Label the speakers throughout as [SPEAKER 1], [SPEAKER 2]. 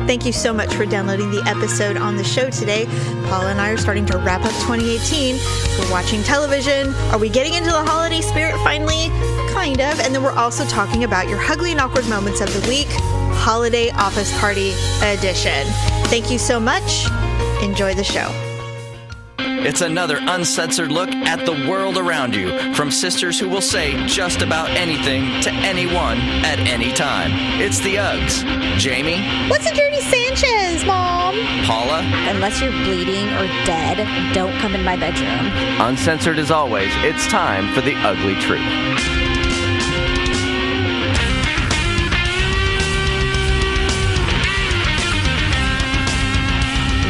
[SPEAKER 1] Thank you so much for downloading the episode on the show today. Paula and I are starting to wrap up 2018. We're watching television. Are we getting into the holiday spirit finally? Kind of. And then we're also talking about your ugly and awkward moments of the week, Holiday Office Party Edition. Thank you so much. Enjoy the show.
[SPEAKER 2] It's another uncensored look at the world around you, from sisters who will say just about anything to anyone at any time. It's the Uggs. Jamie?
[SPEAKER 1] What's a dirty Sanchez, Mom?
[SPEAKER 2] Paula?
[SPEAKER 3] Unless you're bleeding or dead, don't come in my bedroom.
[SPEAKER 2] Uncensored as always, it's time for the ugly truth.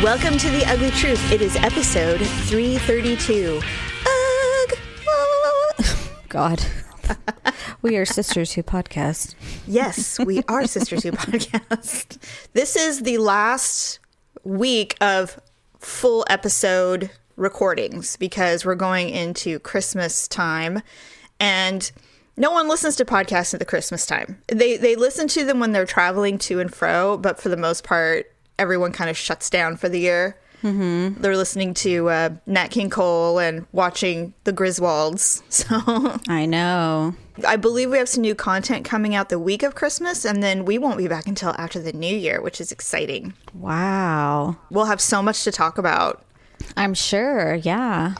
[SPEAKER 1] Welcome to The Ugly Truth. It is episode 332.
[SPEAKER 3] God. We are sisters who podcast.
[SPEAKER 1] Yes, we are sisters who podcast. This is the last week of full episode recordings because we're going into Christmas time, and no one listens to podcasts at the Christmas time. They listen to them when they're traveling to and fro, but for the most part, everyone kind of shuts down for the year. Mm-hmm. They're listening to Nat King Cole and watching the Griswolds. So
[SPEAKER 3] I know.
[SPEAKER 1] I believe we have some new content coming out the week of Christmas, and then we won't be back until after the new year, which is exciting.
[SPEAKER 3] Wow.
[SPEAKER 1] We'll have so much to talk about.
[SPEAKER 3] I'm sure, yeah.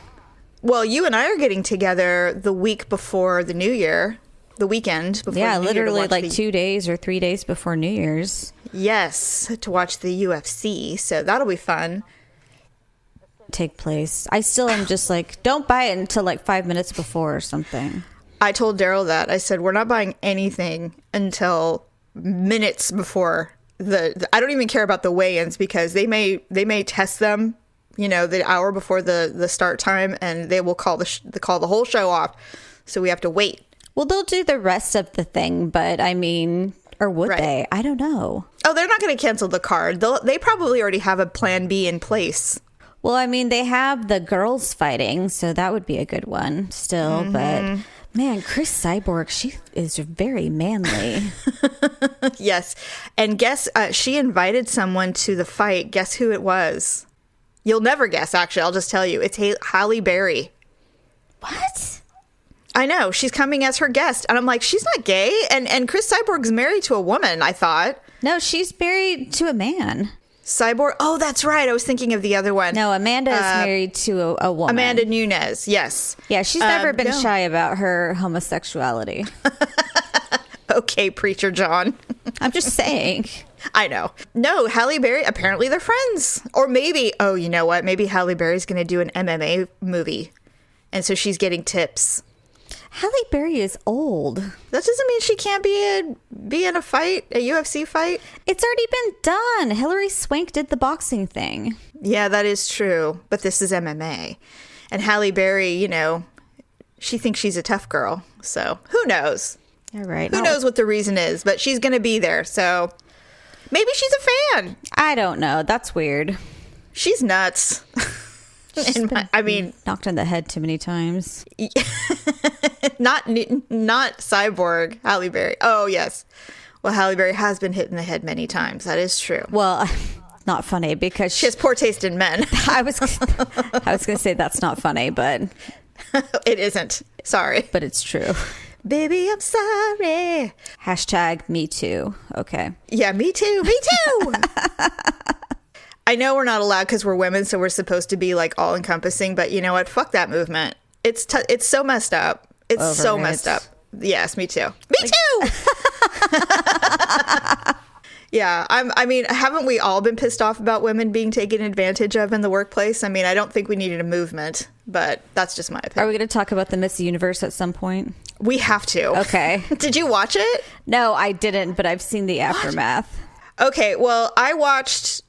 [SPEAKER 1] Well, you and I are getting together the week before the new year, the weekend before
[SPEAKER 3] Yeah,
[SPEAKER 1] the new year to
[SPEAKER 3] literally
[SPEAKER 1] watch
[SPEAKER 3] like 2 days or 3 days before New Year's.
[SPEAKER 1] Yes, to watch the UFC, so that'll be fun.
[SPEAKER 3] Take place. I still am just like, don't buy it until like 5 minutes before or something.
[SPEAKER 1] I told Daryl that. I said, we're not buying anything until minutes before I don't even care about the weigh-ins because they may test them, you know, the hour before the start time, and they will call the whole show off. So we have to wait.
[SPEAKER 3] Well, they'll do the rest of the thing, but I mean, or would they? I don't know.
[SPEAKER 1] Oh, they're not going to cancel the card. They probably already have a plan B in place.
[SPEAKER 3] Well, I mean, they have the girls fighting, so that would be a good one still. Mm-hmm. But man, Chris Cyborg, she is very manly.
[SPEAKER 1] Yes. And guess, she invited someone to the fight. Guess who it was? You'll never guess, actually. I'll just tell you. It's Halle Berry.
[SPEAKER 3] What?
[SPEAKER 1] I know. She's coming as her guest. And I'm like, she's not gay. And Chris Cyborg's married to a woman, I thought.
[SPEAKER 3] No, she's married to a man.
[SPEAKER 1] Cyborg? Oh, that's right. I was thinking of the other one.
[SPEAKER 3] No, Amanda is married to a woman.
[SPEAKER 1] Amanda Nunes, yes.
[SPEAKER 3] Yeah, she's never been shy about her homosexuality.
[SPEAKER 1] Okay, Preacher John.
[SPEAKER 3] I'm just saying.
[SPEAKER 1] I know. No, Halle Berry, apparently they're friends. Or maybe, oh, you know what? Maybe Halle Berry's going to do an MMA movie. And so she's getting tips.
[SPEAKER 3] Halle Berry is old.
[SPEAKER 1] That doesn't mean she can't be in a fight, a UFC fight.
[SPEAKER 3] It's already been done. Hilary Swank did the boxing thing.
[SPEAKER 1] Yeah, that is true. But this is MMA. And Halle Berry, you know, she thinks she's a tough girl. So who knows?
[SPEAKER 3] All right.
[SPEAKER 1] Who knows what the reason is, but she's going to be there. So maybe she's a fan.
[SPEAKER 3] I don't know. That's weird.
[SPEAKER 1] She's nuts. I mean,
[SPEAKER 3] knocked on the head too many times.
[SPEAKER 1] not Cyborg, Halle Berry. Oh, yes. Well, Halle Berry has been hit in the head many times. That is true.
[SPEAKER 3] Well, not funny because
[SPEAKER 1] she has poor taste in men.
[SPEAKER 3] I was going to say that's not funny, but
[SPEAKER 1] it isn't. Sorry.
[SPEAKER 3] But it's true.
[SPEAKER 1] Baby, I'm sorry.
[SPEAKER 3] Hashtag me too. Okay.
[SPEAKER 1] Yeah, me too. Me too. I know we're not allowed because we're women, so we're supposed to be like all encompassing. But you know what? Fuck that movement. It's so messed up. It's
[SPEAKER 3] over
[SPEAKER 1] so
[SPEAKER 3] it.
[SPEAKER 1] messed up. Yes, me too. Me too. Yeah, I mean, haven't we all been pissed off about women being taken advantage of in the workplace? I mean, I don't think we needed a movement, but that's just my opinion.
[SPEAKER 3] Are we going to talk about the Miss Universe at some point?
[SPEAKER 1] We have to.
[SPEAKER 3] Okay.
[SPEAKER 1] Did you watch it?
[SPEAKER 3] No, I didn't, but I've seen the aftermath.
[SPEAKER 1] Okay, well, I watched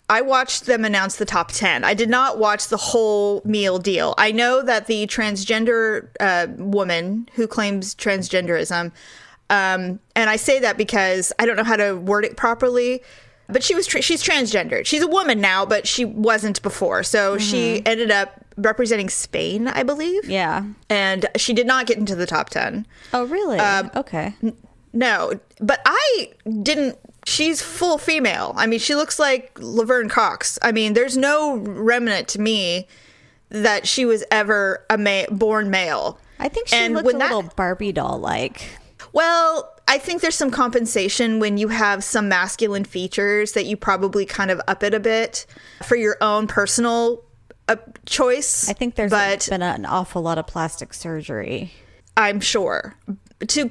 [SPEAKER 1] them announce the top 10. I did not watch the whole meal deal. I know that the transgender woman who claims transgenderism, and I say that because I don't know how to word it properly, but she's transgendered. She's a woman now, but she wasn't before. So she ended up representing Spain, I believe.
[SPEAKER 3] Yeah.
[SPEAKER 1] And she did not get into the top 10.
[SPEAKER 3] Oh, really? Okay.
[SPEAKER 1] No, but I didn't She's full female. I mean, she looks like Laverne Cox. I mean, there's no remnant to me that she was ever born male.
[SPEAKER 3] I think she looked a little Barbie doll-like.
[SPEAKER 1] Well, I think there's some compensation when you have some masculine features that you probably kind of up it a bit for your own personal choice.
[SPEAKER 3] I think there's been an awful lot of plastic surgery.
[SPEAKER 1] I'm sure.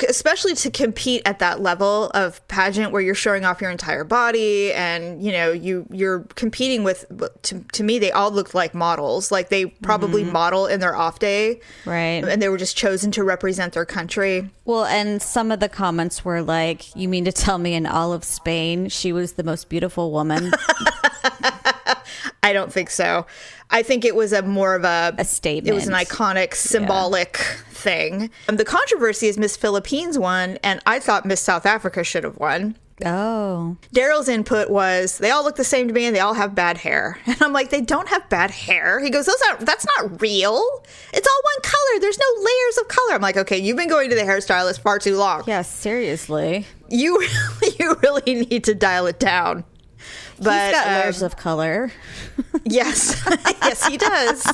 [SPEAKER 1] Especially to compete at that level of pageant where you're showing off your entire body and, you know, you're competing with, to me, they all looked like models. Like they probably model in their off day.
[SPEAKER 3] Right.
[SPEAKER 1] And they were just chosen to represent their country.
[SPEAKER 3] Well, and some of the comments were like, you mean to tell me in all of Spain she was the most beautiful woman?
[SPEAKER 1] I don't think so. I think it was more of a statement. It was an iconic, symbolic thing. The controversy is Miss Philippines won, and I thought Miss South Africa should have won.
[SPEAKER 3] Oh.
[SPEAKER 1] Daryl's input was, they all look the same to me and they all have bad hair. And I'm like, they don't have bad hair. He goes, that's not real. It's all one color. There's no layers of color. I'm like, okay, you've been going to the hairstylist far too long.
[SPEAKER 3] Yeah, seriously.
[SPEAKER 1] You really need to dial it down. But
[SPEAKER 3] he's got layers of color.
[SPEAKER 1] Yes. Yes, he does.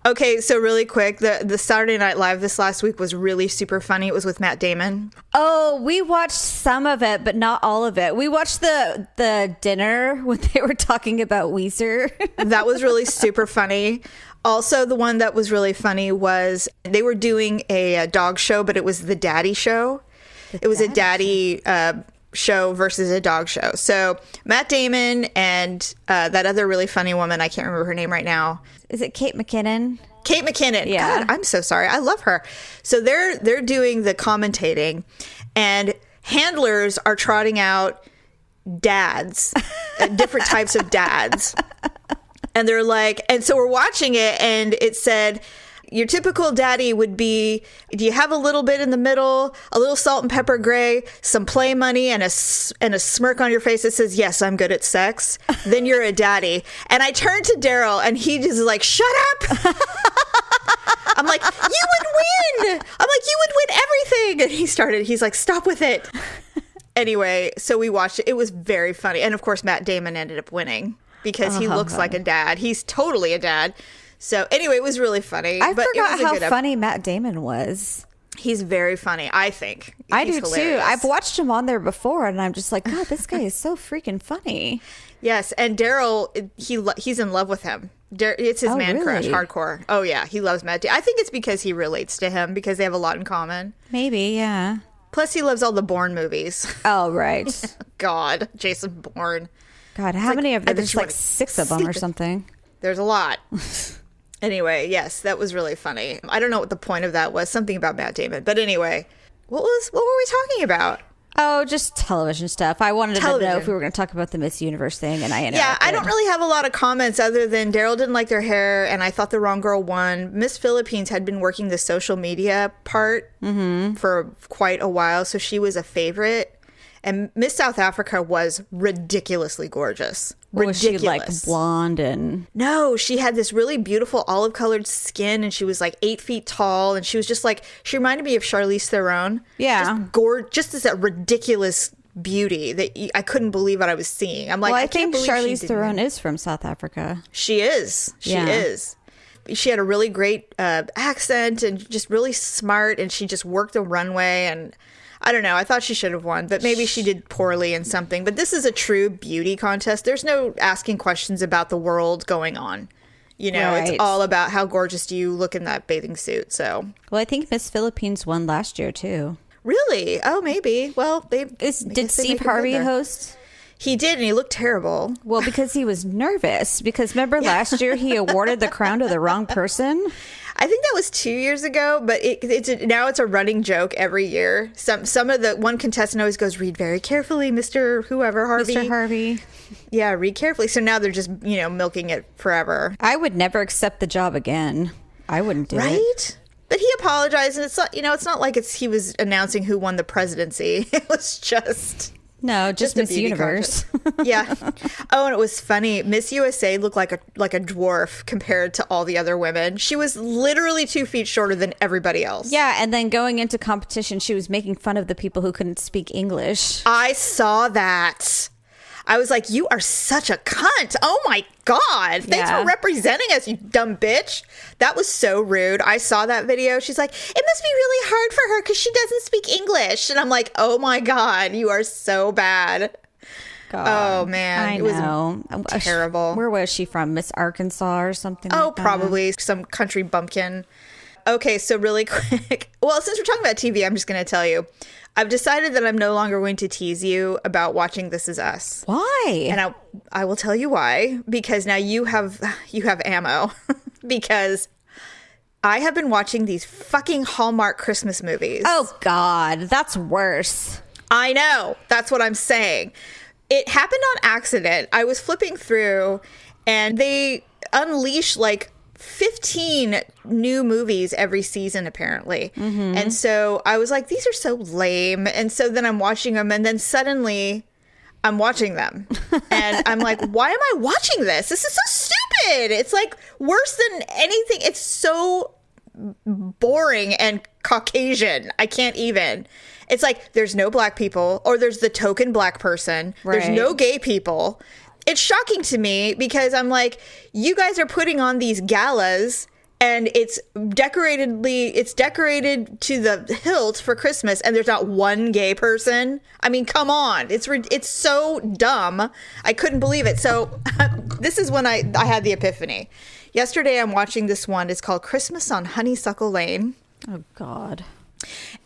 [SPEAKER 1] Okay, so really quick, the Saturday Night Live this last week was really super funny. It was with Matt Damon.
[SPEAKER 3] Oh, we watched some of it, but not all of it. We watched the dinner when they were talking about Weezer.
[SPEAKER 1] That was really super funny. Also, the one that was really funny was they were doing a dog show, but it was the daddy show. It was a daddy show versus a dog show. So Matt Damon and that other really funny woman, I can't remember her name right now.
[SPEAKER 3] Is it Kate McKinnon?
[SPEAKER 1] Kate McKinnon.
[SPEAKER 3] Yeah.
[SPEAKER 1] God, I'm so sorry. I love her. So they're doing the commentating, and handlers are trotting out dads, different types of dads. And they're like, and so we're watching it, and it said, your typical daddy would be, do you have a little bit in the middle, a little salt and pepper gray, some play money, and a smirk on your face that says, yes, I'm good at sex? Then you're a daddy. And I turned to Daryl, and he just like, shut up. I'm like, you would win. I'm like, you would win everything. And he's like, stop with it. Anyway, so we watched it. It was very funny. And of course, Matt Damon ended up winning because he looks like a dad. He's totally a dad. So anyway, it was really funny.
[SPEAKER 3] I forgot how funny Matt Damon was.
[SPEAKER 1] He's very funny, I think.
[SPEAKER 3] I do hilarious. Too. I've watched him on there before, and I'm just like, God, this guy is so freaking funny.
[SPEAKER 1] Yes, and Daryl, he's in love with him. It's his crush, hardcore. Oh yeah, he loves Matt Damon. I think it's because he relates to him because they have a lot in common.
[SPEAKER 3] Maybe, yeah.
[SPEAKER 1] Plus, he loves all the Bourne movies.
[SPEAKER 3] Oh right.
[SPEAKER 1] God, Jason Bourne.
[SPEAKER 3] God, how many of them? There's like 6 of them or something.
[SPEAKER 1] There's a lot. Anyway, yes, that was really funny. I don't know what the point of that was. Something about Matt Damon. But anyway, what were we talking about?
[SPEAKER 3] Oh, just television stuff. I wanted to know if we were going to talk about the Miss Universe thing, and I interrupted.
[SPEAKER 1] Yeah, I don't really have a lot of comments other than Daryl didn't like their hair, and I thought the wrong girl won. Miss Philippines had been working the social media part for quite a while, so she was a favorite. And Miss South Africa was ridiculously gorgeous. Ridiculous.
[SPEAKER 3] Was she like blonde and...
[SPEAKER 1] No, she had this really beautiful olive-colored skin, and she was like 8 feet tall, and she was just like... She reminded me of Charlize Theron.
[SPEAKER 3] Yeah.
[SPEAKER 1] Just as a ridiculous beauty that I couldn't believe what I was seeing. I'm like,
[SPEAKER 3] well,
[SPEAKER 1] I can't believe
[SPEAKER 3] Charlize Theron is from South Africa.
[SPEAKER 1] She is. She is. She had a really great accent and just really smart, and she just worked the runway, and... I don't know. I thought she should have won, but maybe she did poorly in something. But this is a true beauty contest. There's no asking questions about the world going on. You know, It's all about how gorgeous do you look in that bathing suit. So,
[SPEAKER 3] well, I think Miss Philippines won last year too.
[SPEAKER 1] Really? Oh, maybe. Well,
[SPEAKER 3] did Steve Harvey host?
[SPEAKER 1] He did, and he looked terrible.
[SPEAKER 3] Well, because he was nervous. Because remember last year he awarded the crown to the wrong person.
[SPEAKER 1] I think that was 2 years ago, but now it's a running joke every year. Some of the one contestant always goes, "Read very carefully, Mr. Whoever Harvey."
[SPEAKER 3] Mr. Harvey.
[SPEAKER 1] Yeah, read carefully. So now they're just milking it forever.
[SPEAKER 3] I would never accept the job again. I wouldn't do it.
[SPEAKER 1] Right? But he apologized, and it's not like he was announcing who won the presidency. It was just
[SPEAKER 3] No, just
[SPEAKER 1] a
[SPEAKER 3] Miss
[SPEAKER 1] beauty
[SPEAKER 3] Universe.
[SPEAKER 1] contest. Yeah. Oh, and it was funny. Miss USA looked like a dwarf compared to all the other women. She was literally 2 feet shorter than everybody else.
[SPEAKER 3] Yeah, and then going into competition, she was making fun of the people who couldn't speak English.
[SPEAKER 1] I saw that. I was like, you are such a cunt. Oh my God. Thanks for representing us, you dumb bitch. That was so rude. I saw that video. She's like, it must be really hard for her because she doesn't speak English. And I'm like, oh my God, you are so bad.
[SPEAKER 3] God.
[SPEAKER 1] Oh man.
[SPEAKER 3] I
[SPEAKER 1] It was
[SPEAKER 3] know.
[SPEAKER 1] terrible.
[SPEAKER 3] Where was she from? Miss Arkansas or something like that?
[SPEAKER 1] Probably some country bumpkin. Okay, so really quick. Well, since we're talking about TV, I'm just going to tell you. I've decided that I'm no longer going to tease you about watching This Is Us.
[SPEAKER 3] Why?
[SPEAKER 1] And I will tell you why. Because now you have ammo. Because I have been watching these fucking Hallmark Christmas movies.
[SPEAKER 3] Oh, God. That's worse.
[SPEAKER 1] I know. That's what I'm saying. It happened on accident. I was flipping through and they unleash like 15 new movies every season, apparently. Mm-hmm. And so I was like, these are so lame. And so then I'm watching them, and then suddenly I'm watching them. And I'm like, why am I watching this? This is so stupid. It's like worse than anything. It's so boring and Caucasian. I can't even. It's like there's no black people, or there's the token black person. Right. There's no gay people. It's shocking to me because I'm like, you guys are putting on these galas and it's decorated to the hilt for Christmas, and there's not one gay person. I mean, come on. It's so dumb. I couldn't believe it. So this is when I had the epiphany. Yesterday, I'm watching this one. It's called Christmas on Honeysuckle Lane.
[SPEAKER 3] Oh, God.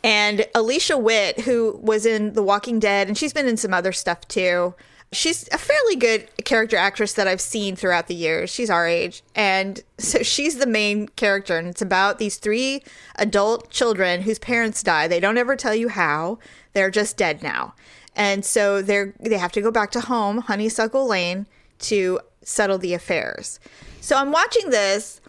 [SPEAKER 1] And Alicia Witt, who was in The Walking Dead, and she's been in some other stuff too. She's a fairly good character actress that I've seen throughout the years. She's our age. And so she's the main character. And it's about these 3 adult children whose parents die. They don't ever tell you how. They're just dead now. And so they have to go back to home, Honeysuckle Lane, to settle the affairs. So I'm watching this,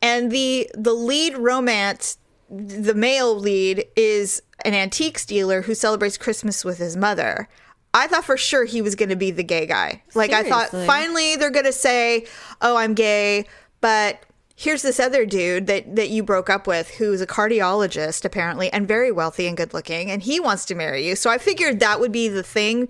[SPEAKER 1] and the lead romance, the male lead, is an antiques dealer who celebrates Christmas with his mother. I thought for sure he was going to be the gay guy. Like, seriously? I thought finally they're going to say, oh, I'm gay, but here's this other dude that you broke up with who's a cardiologist, apparently, and very wealthy and good looking, and he wants to marry you. So I figured that would be the thing.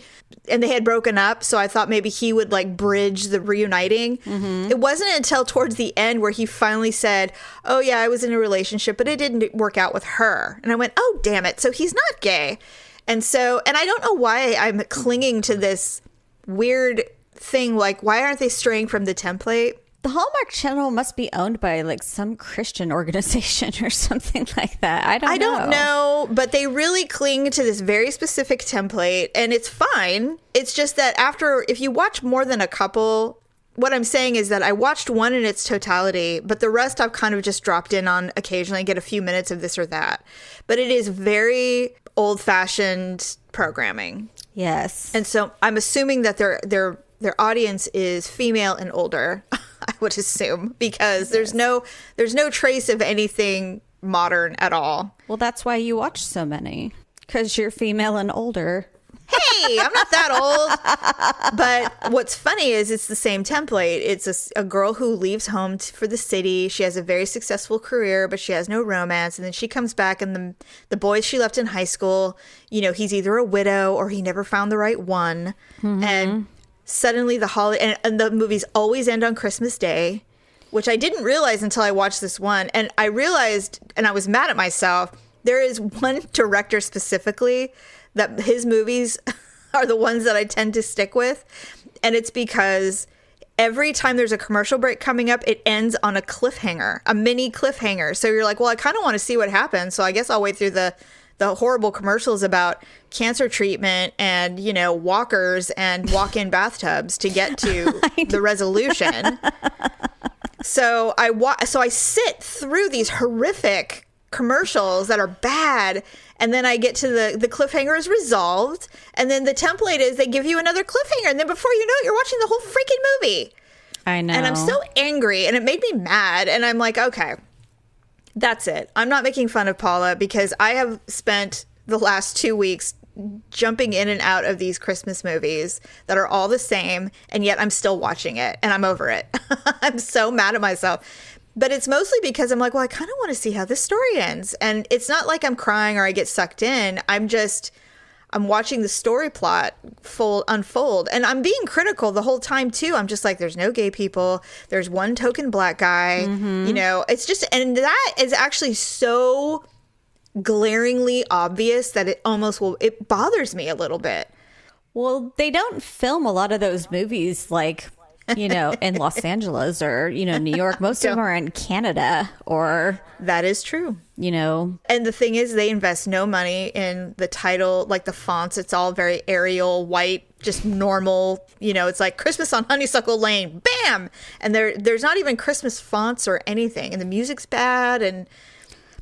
[SPEAKER 1] And they had broken up, so I thought maybe he would, like, bridge the reuniting. Mm-hmm. It wasn't until towards the end where he finally said, oh, yeah, I was in a relationship, but it didn't work out with her. And I went, oh, damn it. So he's not gay. And I don't know why I'm clinging to this weird thing. Like, why aren't they straying from the template?
[SPEAKER 3] The Hallmark Channel must be owned by like some Christian organization or something like that. I don't know,
[SPEAKER 1] but they really cling to this very specific template, and it's fine. It's just that if you watch more than a couple, what I'm saying is that I watched one in its totality, but the rest I've kind of just dropped in on occasionally, get a few minutes of this or that. But it is very old-fashioned programming.
[SPEAKER 3] Yes.
[SPEAKER 1] And so I'm assuming that their audience is female and older, I would assume, because there's no trace of anything modern at all.
[SPEAKER 3] Well, that's why you watch so many, because you're female and older.
[SPEAKER 1] Hey, I'm not that old. But what's funny is it's the same template. It's a girl who leaves home for the city. She has a very successful career, but she has no romance. And then she comes back, and the boys she left in high school, he's either a widow or he never found the right one. Mm-hmm. And suddenly and the movies always end on Christmas Day, which I didn't realize until I watched this one. And I realized, and I was mad at myself, there is one director specifically that his movies are the ones that I tend to stick with. And it's because every time there's a commercial break coming up, it ends on a cliffhanger, a mini cliffhanger. So you're like, well, I kind of want to see what happens. So I guess I'll wait through the horrible commercials about cancer treatment and, walkers and walk-in bathtubs to get to the resolution. So I sit through these horrific commercials that are bad, and then I get to the cliffhanger is resolved, and then the template is they give you another cliffhanger, and then before you know it, you're watching the whole freaking movie.
[SPEAKER 3] I know.
[SPEAKER 1] And I'm so angry, and it made me mad, and I'm like, okay, that's it. I'm not making fun of Paula because I have spent the last 2 weeks jumping in and out of these Christmas movies that are all the same, and yet I'm still watching it, and I'm over it. I'm so mad at myself. But it's mostly because I'm like, well, I kind of want to see how this story ends. And it's not like I'm crying or I get sucked in. I'm watching the story plot unfold. And I'm being critical the whole time, too. I'm just like, there's no gay people. There's one token black guy. You know, it's just, and that is actually so glaringly obvious that it bothers me a little bit.
[SPEAKER 3] Well, they don't film a lot of those movies like, you know, in Los Angeles or, you know, New York. Most of them are in Canada or...
[SPEAKER 1] That is true.
[SPEAKER 3] You know.
[SPEAKER 1] And the thing is, they invest no money in the title, like the fonts. It's all very Arial, white, just normal. You know, it's like Christmas on Honeysuckle Lane. Bam! And there's not even Christmas fonts or anything. And the music's bad. And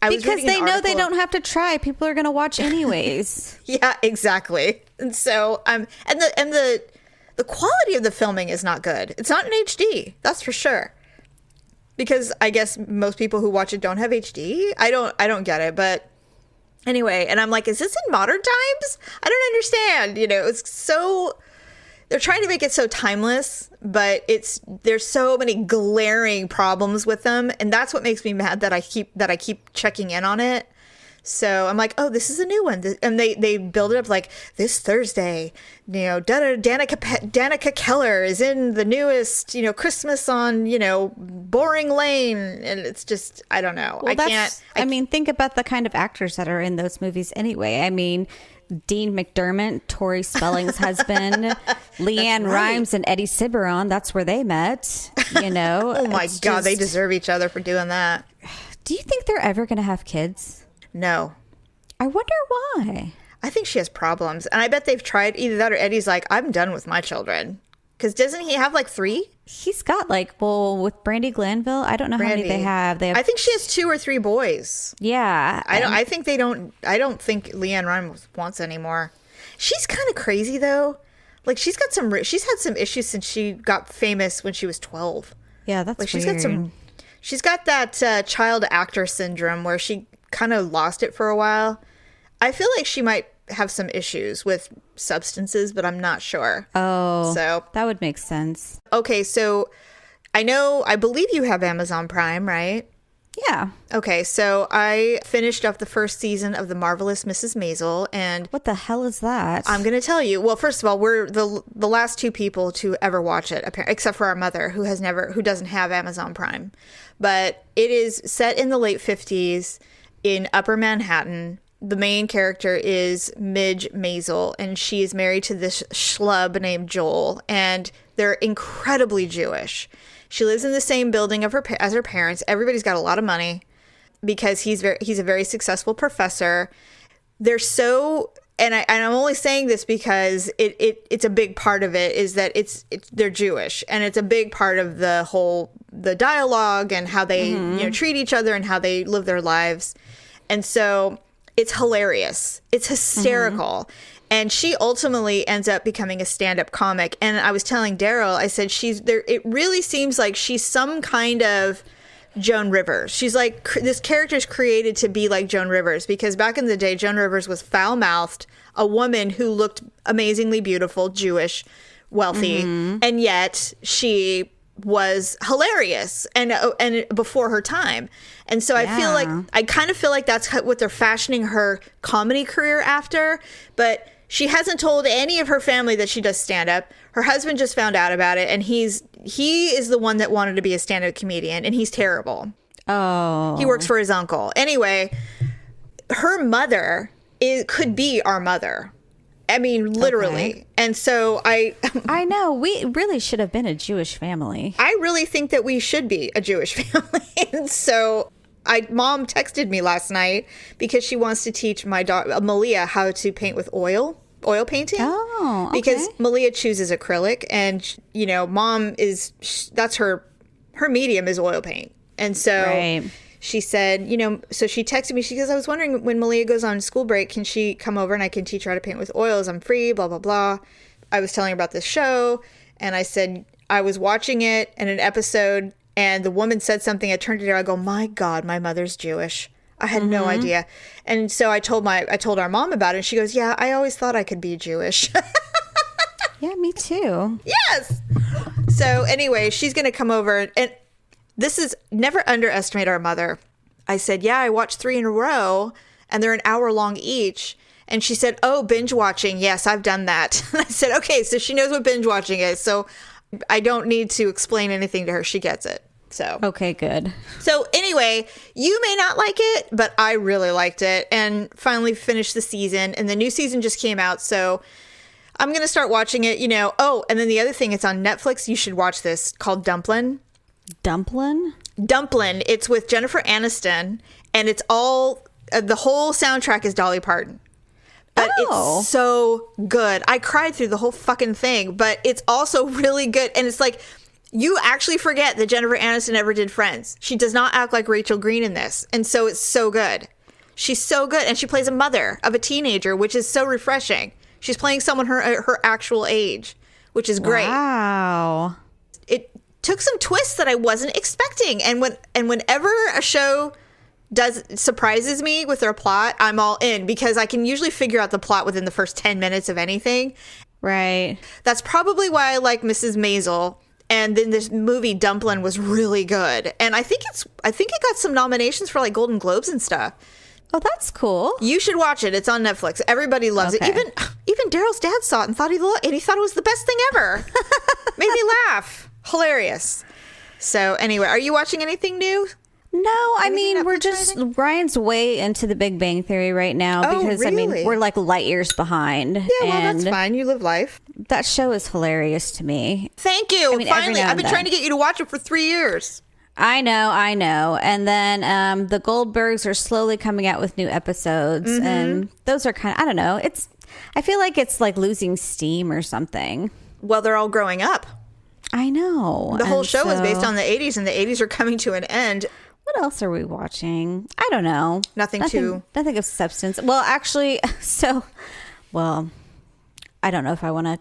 [SPEAKER 3] because they know they don't have to try. People are going to watch anyways.
[SPEAKER 1] Yeah, exactly. And so, the quality of the filming is not good. It's not in HD, that's for sure. Because I guess most people who watch it don't have HD. I don't get it, but anyway, and I'm like, is this in modern times? I don't understand. You know, it's so, they're trying to make it so timeless, but there's so many glaring problems with them, and that's what makes me mad that I keep checking in on it. So I'm like, oh, this is a new one. And they build it up like this Thursday, you know, Danica Keller is in the newest, you know, Christmas on, you know, Boring Lane. And it's just, I don't know.
[SPEAKER 3] Well, I mean, think about the kind of actors that are in those movies anyway. I mean, Dean McDermott, Tori Spelling's husband, Leanne Rimes and Eddie Ciberon. That's where they met, you know.
[SPEAKER 1] Oh my God, they deserve each other for doing that.
[SPEAKER 3] Do you think they're ever going to have kids?
[SPEAKER 1] No.
[SPEAKER 3] I wonder why.
[SPEAKER 1] I think she has problems. And I bet they've tried either that or Eddie's like, I'm done with my children. Because doesn't he have like 3?
[SPEAKER 3] He's got like, well, with Brandy Glanville, I don't know how many they have.
[SPEAKER 1] I think she has 2 or 3 boys.
[SPEAKER 3] Yeah.
[SPEAKER 1] I don't think Leanne Rimes wants anymore. She's kind of crazy though. Like she's had some issues since she got famous when she was 12.
[SPEAKER 3] Yeah, that's
[SPEAKER 1] like
[SPEAKER 3] weird.
[SPEAKER 1] She's got that child actor syndrome where she kind of lost it for a while. I feel like she might have some issues with substances, but I'm not sure.
[SPEAKER 3] Oh,
[SPEAKER 1] so
[SPEAKER 3] that would make sense.
[SPEAKER 1] Okay, so I believe you have Amazon Prime, right?
[SPEAKER 3] Yeah.
[SPEAKER 1] Okay, so I finished up the first season of The Marvelous Mrs. Maisel, and
[SPEAKER 3] what the hell is that?
[SPEAKER 1] I'm going to tell you. Well, first of all, we're the last 2 people to ever watch it, except for our mother, who doesn't have Amazon Prime. But it is set in the late 50s in Upper Manhattan. The main character is Midge Maisel, and she is married to this schlub named Joel, and they're incredibly Jewish. She lives in the same building as her parents. Everybody's got a lot of money because he's a very successful professor. They're so, and I'm only saying this because it's a big part of it is that they're Jewish, and it's a big part of the dialogue and how they you know treat each other and how they live their lives, and so it's hilarious. It's hysterical. And she ultimately ends up becoming a stand-up comic. And I was telling Daryl, I said, it really seems like she's some kind of Joan Rivers. She's like, this character's created to be like Joan Rivers, because back in the day, Joan Rivers was foul-mouthed, a woman who looked amazingly beautiful, Jewish, wealthy, and yet she was hilarious and before her time. And so I kind of feel like that's what they're fashioning her comedy career after. But she hasn't told any of her family that she does stand-up. Her husband just found out about it, and he is the one that wanted to be a stand-up comedian, and he's terrible.
[SPEAKER 3] Oh.
[SPEAKER 1] He works for his uncle. Anyway, her mother could be our mother. I mean, literally. Okay. And so I
[SPEAKER 3] know. We really should have been a Jewish family.
[SPEAKER 1] I really think that we should be a Jewish family. And so Mom texted me last night because she wants to teach my daughter, Malia, how to paint with oil painting.
[SPEAKER 3] Oh, okay.
[SPEAKER 1] Because Malia chooses acrylic, and, you know, Mom that's her medium is oil paint. And so... Right. She said, you know, so she texted me. She goes, I was wondering when Malia goes on school break, can she come over and I can teach her how to paint with oils? I'm free, blah, blah, blah. I was telling her about this show, and I said, I was watching it in an episode, and the woman said something. I turned to her. I go, my God, my mother's Jewish. I had no idea. And so I told our mom about it, and she goes, yeah, I always thought I could be Jewish.
[SPEAKER 3] Yeah, me too.
[SPEAKER 1] Yes. So anyway, she's going to come over, and this is never underestimate our mother. I said, yeah, I watched 3 in a row, and they're an hour long each. And she said, oh, binge watching. Yes, I've done that. And I said, okay, so she knows what binge watching is. So I don't need to explain anything to her. She gets it. So
[SPEAKER 3] Okay, good.
[SPEAKER 1] So anyway, you may not like it, but I really liked it, and finally finished the season, and the new season just came out. So I'm going to start watching it, Oh, and then the other thing, it's on Netflix. You should watch this, called Dumplin'.
[SPEAKER 3] Dumplin'?
[SPEAKER 1] Dumplin'. It's with Jennifer Aniston, and it's all, the whole soundtrack is Dolly Parton. But it's so good. I cried through the whole fucking thing, but it's also really good. And it's like, you actually forget that Jennifer Aniston ever did Friends. She does not act like Rachel Green in this. And so it's so good. She's so good. And she plays a mother of a teenager, which is so refreshing. She's playing someone her actual age, which is great.
[SPEAKER 3] Wow.
[SPEAKER 1] It took some twists that I wasn't expecting. And whenever a show surprises me with their plot, I'm all in, because I can usually figure out the plot within the first 10 minutes of anything.
[SPEAKER 3] Right.
[SPEAKER 1] That's probably why I like Mrs. Maisel. And then this movie Dumplin' was really good. And I think it got some nominations for like Golden Globes and stuff.
[SPEAKER 3] Oh, that's cool.
[SPEAKER 1] You should watch it. It's on Netflix. Everybody loves it. Even Daryl's dad saw it and thought he was the best thing ever. Made me laugh. Hilarious. So anyway, are you watching anything new?
[SPEAKER 3] No, I mean, we're
[SPEAKER 1] Netflix
[SPEAKER 3] just,
[SPEAKER 1] or anything?
[SPEAKER 3] Ryan's way into the Big Bang Theory right now,
[SPEAKER 1] Oh,
[SPEAKER 3] because, I
[SPEAKER 1] really?
[SPEAKER 3] mean, we're like light years behind.
[SPEAKER 1] Yeah, well, that's
[SPEAKER 3] and
[SPEAKER 1] fine. You live life.
[SPEAKER 3] that show is hilarious to me.
[SPEAKER 1] Thank you.
[SPEAKER 3] I mean, every
[SPEAKER 1] Finally,
[SPEAKER 3] now
[SPEAKER 1] I've
[SPEAKER 3] and
[SPEAKER 1] been
[SPEAKER 3] then.
[SPEAKER 1] trying to get you to watch it for 3 years.
[SPEAKER 3] I know. And then the Goldbergs are slowly coming out with new episodes,
[SPEAKER 1] Mm-hmm.
[SPEAKER 3] and those are kind of, I don't know, I feel like it's like losing steam or something.
[SPEAKER 1] Well, they're all growing up.
[SPEAKER 3] I know.
[SPEAKER 1] The whole
[SPEAKER 3] And
[SPEAKER 1] show is based
[SPEAKER 3] so-
[SPEAKER 1] on the 80s, and the 80s are coming to an end.
[SPEAKER 3] What else are we watching? I don't know.
[SPEAKER 1] Nothing
[SPEAKER 3] of substance. Well, actually, I don't know if I want to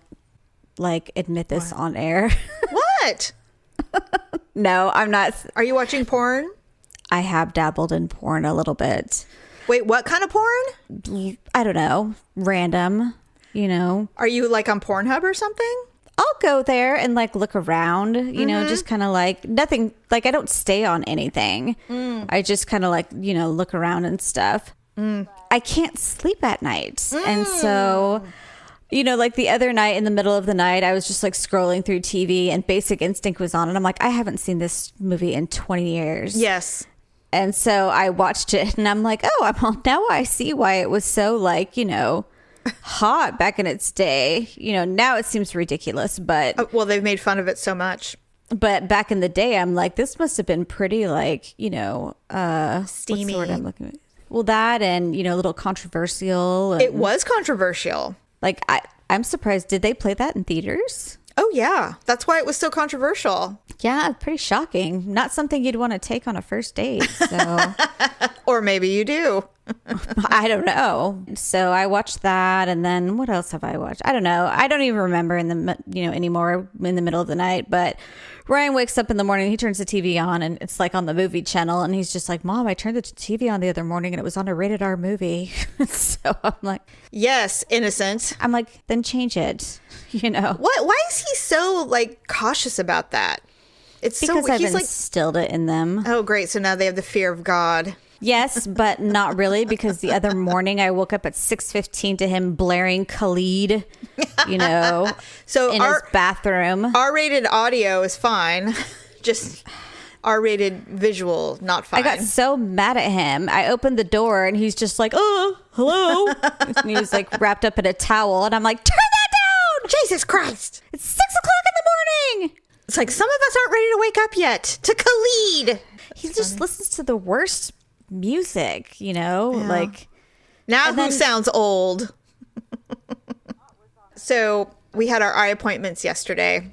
[SPEAKER 3] like admit this on air.
[SPEAKER 1] What?
[SPEAKER 3] No, I'm not.
[SPEAKER 1] Are you watching porn?
[SPEAKER 3] I have dabbled in porn a little bit.
[SPEAKER 1] Wait, what kind of porn?
[SPEAKER 3] I don't know. Random,
[SPEAKER 1] Are you like on Pornhub or something?
[SPEAKER 3] I'll go there and like look around, just kind of like nothing, like I don't stay on anything. I just kind of like, look around and stuff. I can't sleep at night. And so, like the other night in the middle of the night, I was just like scrolling through TV and Basic Instinct was on. And I'm like, I haven't seen this movie in 20 years.
[SPEAKER 1] Yes.
[SPEAKER 3] And so I watched it and I'm like, oh, now I see why it was so like, hot back in its day. Now it seems ridiculous, but
[SPEAKER 1] Well, they've made fun of it so much.
[SPEAKER 3] but back in the day, I'm like, this must have been pretty like,
[SPEAKER 1] Steamy.
[SPEAKER 3] what's the word I'm looking at? Well, that and, a little controversial. And,
[SPEAKER 1] It was controversial.
[SPEAKER 3] like, I'm surprised. Did they play that in theaters?
[SPEAKER 1] Oh, yeah. That's why it was so controversial.
[SPEAKER 3] Yeah, pretty shocking. Not something you'd want to take on a first date. So
[SPEAKER 1] Or maybe you do.
[SPEAKER 3] I don't know. So I watched that, and then what else have I watched? I don't know. I don't even remember anymore in the middle of the night. But Ryan wakes up in the morning, he turns the TV on, and it's like on the movie channel, and he's just like, "Mom, I turned the TV on the other morning, and it was on a rated R movie." So
[SPEAKER 1] Yes, innocent.
[SPEAKER 3] I'm like, then change it.
[SPEAKER 1] What? Why is he so like cautious about that? It's
[SPEAKER 3] Because
[SPEAKER 1] so
[SPEAKER 3] I've
[SPEAKER 1] he's like,
[SPEAKER 3] instilled it in them.
[SPEAKER 1] oh, great. So now they have the fear of God.
[SPEAKER 3] Yes, but not really, because the other morning I woke up at 6:15 to him blaring Khalid,
[SPEAKER 1] So
[SPEAKER 3] in his bathroom.
[SPEAKER 1] R-rated audio is fine. Just R-rated visual, not fine.
[SPEAKER 3] I got so mad at him. I opened the door and he's just like, "Oh, hello." And he was like wrapped up in a towel, and I'm like, "Turn that down!
[SPEAKER 1] Jesus Christ.
[SPEAKER 3] It's 6:00 in the morning."
[SPEAKER 1] It's like some of us aren't ready to wake up yet to Khalid.
[SPEAKER 3] He just listens to the worst music, like.
[SPEAKER 1] Now
[SPEAKER 3] And
[SPEAKER 1] who
[SPEAKER 3] then-
[SPEAKER 1] sounds old? So we had our eye appointments yesterday.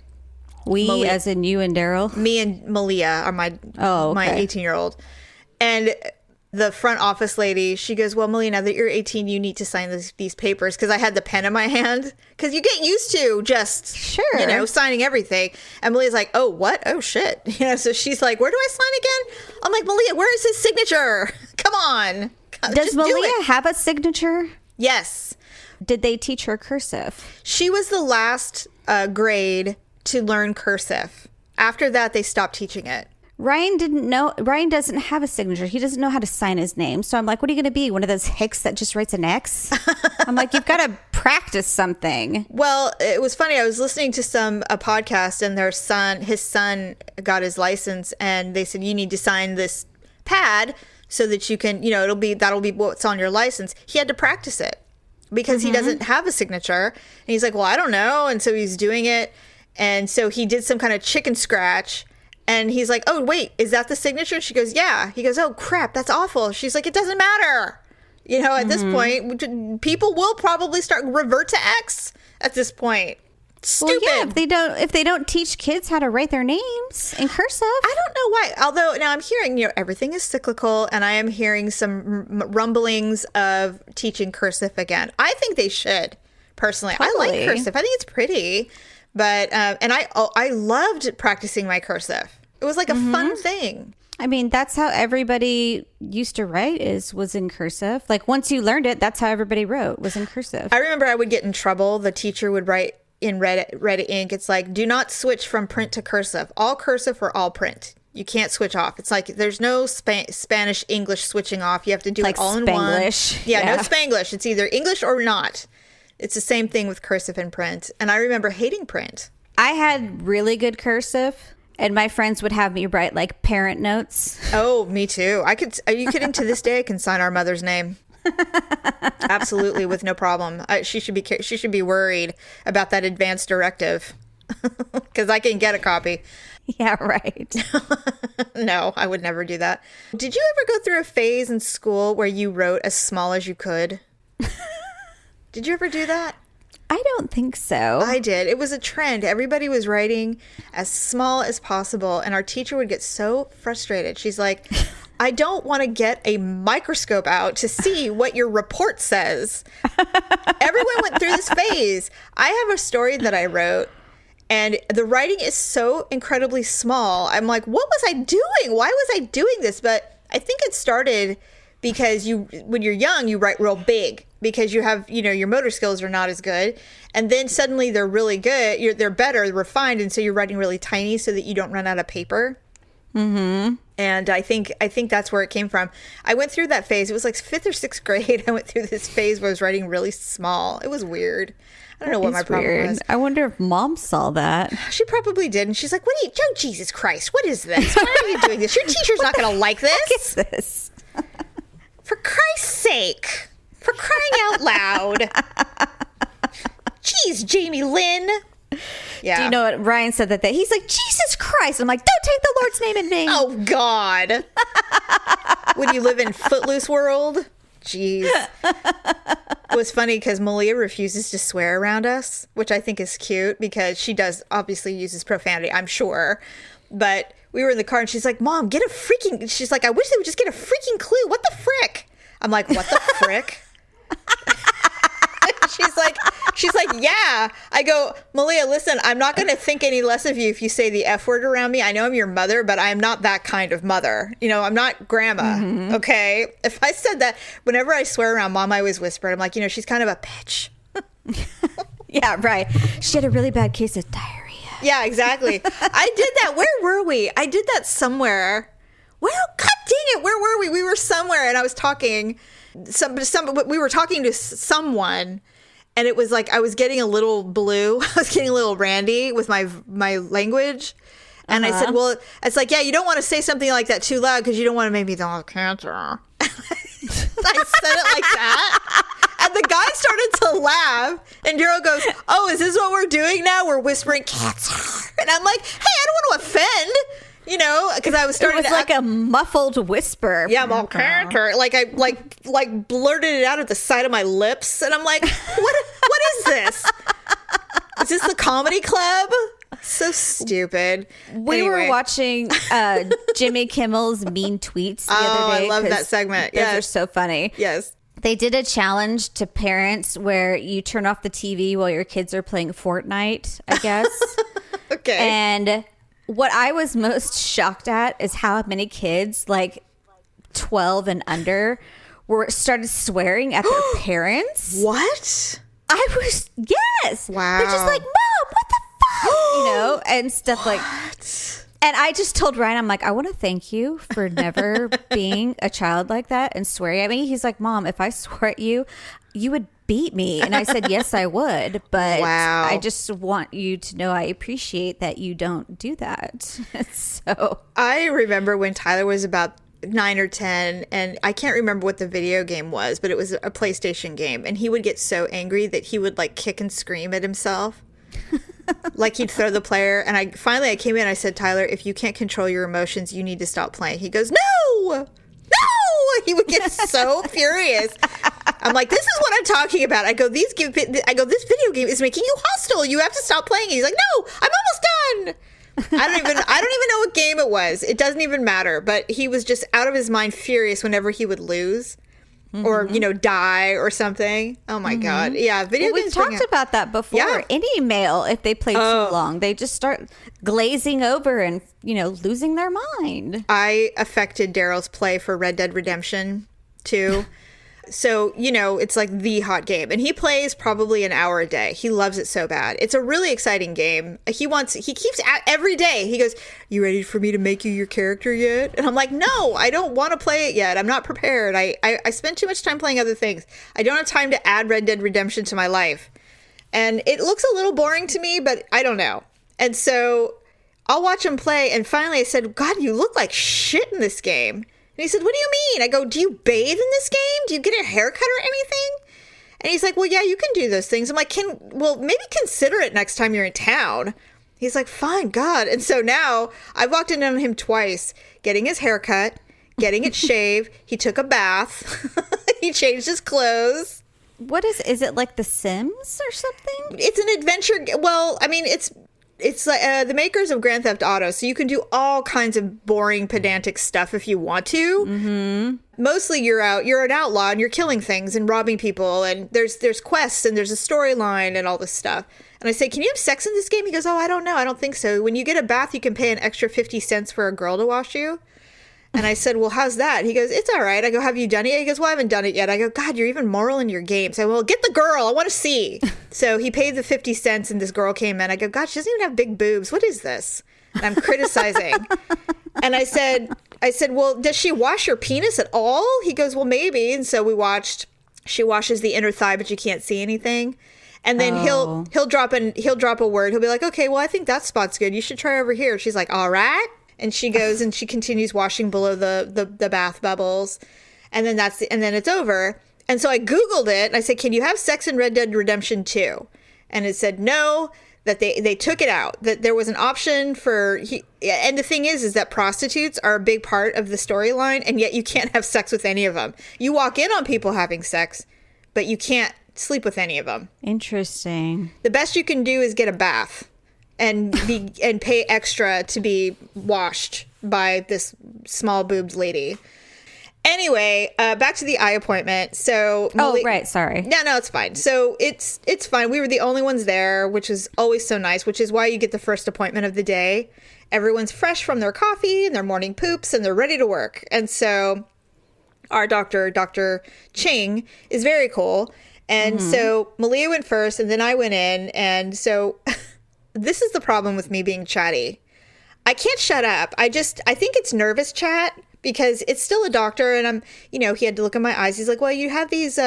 [SPEAKER 3] We,
[SPEAKER 1] Malia.
[SPEAKER 3] as in you and Daryl.
[SPEAKER 1] Me and Malia are my
[SPEAKER 3] Oh,
[SPEAKER 1] my
[SPEAKER 3] okay.
[SPEAKER 1] 18-year-old. And the front office lady, she goes, well, Malia, now that you're 18, you need to sign these papers, because I had the pen in my hand, because you get used to just, signing everything. And Malia's like, oh, what? Oh, shit. So she's like, where do I sign again? I'm like, Malia, where is his signature? Come on.
[SPEAKER 3] Does Malia have a signature?
[SPEAKER 1] Yes.
[SPEAKER 3] Did they teach her cursive?
[SPEAKER 1] She was the last grade to learn cursive. After that, they stopped teaching it.
[SPEAKER 3] Ryan doesn't have a signature. He doesn't know how to sign his name. So I'm like, what are you going to be? One of those hicks that just writes an X? I'm like, you've got to practice something.
[SPEAKER 1] Well, it was funny. I was listening to a podcast, and his son got his license, and they said, you need to sign this pad so that you can, that'll be what's on your license. He had to practice it because he doesn't have a signature. And he's like, well, I don't know. And so he's doing it. And so he did some kind of chicken scratch. And he's like, oh, wait, is that the signature? She goes, yeah. He goes, oh, crap, that's awful. She's like, it doesn't matter. At this point, people will probably revert to X at this point. Stupid.
[SPEAKER 3] Well, yeah, if they don't teach kids how to write their names in cursive.
[SPEAKER 1] I don't know why. Although now I'm hearing, everything is cyclical, and I am hearing some rumblings of teaching cursive again. I think they should, personally.
[SPEAKER 3] Totally.
[SPEAKER 1] I like cursive. I think it's pretty. But, and I loved practicing my cursive. It was like a fun thing.
[SPEAKER 3] I mean, that's how everybody used to write was in cursive. Like, once you learned it, that's how everybody wrote, was in cursive.
[SPEAKER 1] I remember I would get in trouble. The teacher would write in red ink. It's like, do not switch from print to cursive. All cursive or all print. You can't switch off. It's like, there's no Spanish, English switching off. you have to do
[SPEAKER 3] like
[SPEAKER 1] it all
[SPEAKER 3] Spanglish.
[SPEAKER 1] in one. Yeah, no Spanglish. It's either English or not. It's the same thing with cursive and print. And I remember hating print.
[SPEAKER 3] I had really good cursive, and my friends would have me write like parent notes.
[SPEAKER 1] Oh, me too. Are you kidding? To this day, I can sign our mother's name. Absolutely, with no problem. She should be worried about that advance directive, because I can get a copy.
[SPEAKER 3] Yeah, right.
[SPEAKER 1] No, I would never do that. Did you ever go through a phase in school where you wrote as small as you could? Did you ever do that?
[SPEAKER 3] I don't think so.
[SPEAKER 1] I did. It was a trend. Everybody was writing as small as possible, and our teacher would get so frustrated. She's like, I don't want to get a microscope out to see what your report says. Everyone went through this phase. I have a story that I wrote, and the writing is so incredibly small. I'm like, what was I doing? Why was I doing this? But I think it started because when you're young, you write real big, because you have, your motor skills are not as good. And then suddenly they're really good. They're better, refined. And so you're writing really tiny so that you don't run out of paper. Mm-hmm. And I think that's where it came from. I went through that phase. It was like 5th or 6th grade. I went through this phase where I was writing really small. It was weird. I don't know what my problem was.
[SPEAKER 3] I wonder if Mom saw that.
[SPEAKER 1] She probably did. And she's like, oh, Jesus Christ, what is this? Why are you doing this? Your teacher's not going to like this.
[SPEAKER 3] What is this?
[SPEAKER 1] For Christ's sake. For crying out loud. Jeez, Jamie Lynn. Yeah.
[SPEAKER 3] Do you know what Ryan said that he's like, Jesus Christ. I'm like, don't take the Lord's name in vain.
[SPEAKER 1] Oh, God. When you live in Footloose world. Jeez. It was funny because Malia refuses to swear around us, which I think is cute because she does obviously uses profanity, I'm sure. But we were in the car and she's like, Mom, she's like, I wish they would just get a freaking clue. What the frick? I'm like, what the frick? She's like, yeah. I go, Malia, listen, I'm not going to think any less of you if you say the F word around me. I know I'm your mother, but I'm not that kind of mother. I'm not grandma. Mm-hmm. Okay. If I said that, whenever I swear around Mom, I always whisper. I'm like, she's kind of a bitch.
[SPEAKER 3] Yeah, right. She had a really bad case of diarrhea.
[SPEAKER 1] Yeah, exactly. I did that. Where were we? I did that somewhere. Well, God dang it. Where were we? We were somewhere and I was talking. We were talking to someone, and it was like I was getting a little blue. I was getting a little randy with my language. And I said, well, it's like, yeah, you don't want to say something like that too loud because you don't want to make me think, oh, cancer. I said it like that. And the guy started to laugh. And Daryl goes, oh, is this what we're doing now? We're whispering cancer. And I'm like, hey, I don't want to offend. Because I was starting
[SPEAKER 3] to... It was like a muffled whisper.
[SPEAKER 1] Yeah, I'm all cancer. Like I like blurted it out at the side of my lips. And I'm like, what is this? Is this the comedy club? So stupid.
[SPEAKER 3] We were watching Jimmy Kimmel's Mean Tweets the other day.
[SPEAKER 1] I love that segment.
[SPEAKER 3] Those are so funny.
[SPEAKER 1] Yes.
[SPEAKER 3] They did a challenge to parents where you turn off the TV while your kids are playing Fortnite, I guess.
[SPEAKER 1] Okay.
[SPEAKER 3] And what I was most shocked at is how many kids, like 12 and under, started swearing at their parents.
[SPEAKER 1] What?
[SPEAKER 3] I was, yes.
[SPEAKER 1] Wow.
[SPEAKER 3] They're just like, Mom, what the fuck? And stuff like. And I just told Ryan, I'm like, I want to thank you for never being a child like that and swearing at me. He's like, Mom, if I swore at you, you would beat me. And I said, yes, I would. But
[SPEAKER 1] wow.
[SPEAKER 3] I just want you to know I appreciate that you don't do that. So
[SPEAKER 1] I remember when Tyler was about 9 or 10, and I can't remember what the video game was, but it was a PlayStation game. And he would get so angry that he would like kick and scream at himself. Like he'd throw the player. And I came in, I said, Tyler, if you can't control your emotions, you need to stop playing. He goes, no. He would get so furious. I'm like, this is what I'm talking about. I go, this video game is making you hostile. You have to stop playing. He's like, no, I'm almost done. I don't even know what game it was. It doesn't even matter. But he was just out of his mind furious whenever he would lose. Or, die or something. Oh, my God. Yeah, video games.
[SPEAKER 3] We've talked about that before. Yeah. Any male, if they play too long, they just start glazing over and, losing their mind.
[SPEAKER 1] I affected Daryl's play for Red Dead Redemption 2. So, it's like the hot game. And he plays probably an hour a day. He loves it so bad. It's a really exciting game. He keeps every day. He goes, you ready for me to make you your character yet? And I'm like, no, I don't want to play it yet. I'm not prepared. I spend too much time playing other things. I don't have time to add Red Dead Redemption to my life. And it looks a little boring to me, but I don't know. And so I'll watch him play. And finally I said, God, you look like shit in this game. And he said, what do you mean? I go, do you bathe in this game? Do you get a haircut or anything? And he's like, well, yeah, you can do those things. I'm like, maybe consider it next time you're in town. He's like, fine, God. And so now I've walked in on him twice, getting his haircut, getting it shaved. He took a bath. He changed his clothes.
[SPEAKER 3] What is it like The Sims or something?
[SPEAKER 1] It's an adventure. Well, I mean, it's like the makers of Grand Theft Auto, so you can do all kinds of boring, pedantic stuff if you want to. Mm-hmm. Mostly you're an outlaw and you're killing things and robbing people, and there's quests and there's a storyline and all this stuff. And I say, can you have sex in this game? He goes, oh, I don't know. I don't think so. When you get a bath, you can pay an extra 50 cents for a girl to wash you. And I said, well, how's that? He goes, it's all right. I go, have you done it yet? He goes, well, I haven't done it yet. I go, God, you're even moral in your games. I go, well, get the girl. I want to see. So he paid the 50 cents and this girl came in. I go, God, she doesn't even have big boobs. What is this? And I'm criticizing. And I said, well, does she wash your penis at all? He goes, well, maybe. And so we watched. She washes the inner thigh, but you can't see anything. And then he'll drop a word. He'll be like, okay, well, I think that spot's good. You should try over here. She's like, all right. And she goes and she continues washing below the bath bubbles. And then it's over. And so I Googled it and I said, can you have sex in Red Dead Redemption 2? And it said no, that they took it out, that there was an option and the thing is that prostitutes are a big part of the storyline, and yet you can't have sex with any of them. You walk in on people having sex, but you can't sleep with any of them.
[SPEAKER 3] Interesting.
[SPEAKER 1] The best you can do is get a bath. And pay extra to be washed by this small boobed lady. Anyway, back to the eye appointment. So
[SPEAKER 3] right, sorry.
[SPEAKER 1] No, it's fine. So it's fine. We were the only ones there, which is always so nice. Which is why you get the first appointment of the day. Everyone's fresh from their coffee and their morning poops, and they're ready to work. And so our doctor, Dr. Ching, is very cool. And so Malia went first, and then I went in, and so. This is the problem with me being chatty. I can't shut up. I think it's nervous chat because it's still a doctor and he had to look in my eyes. He's like, well, you have these,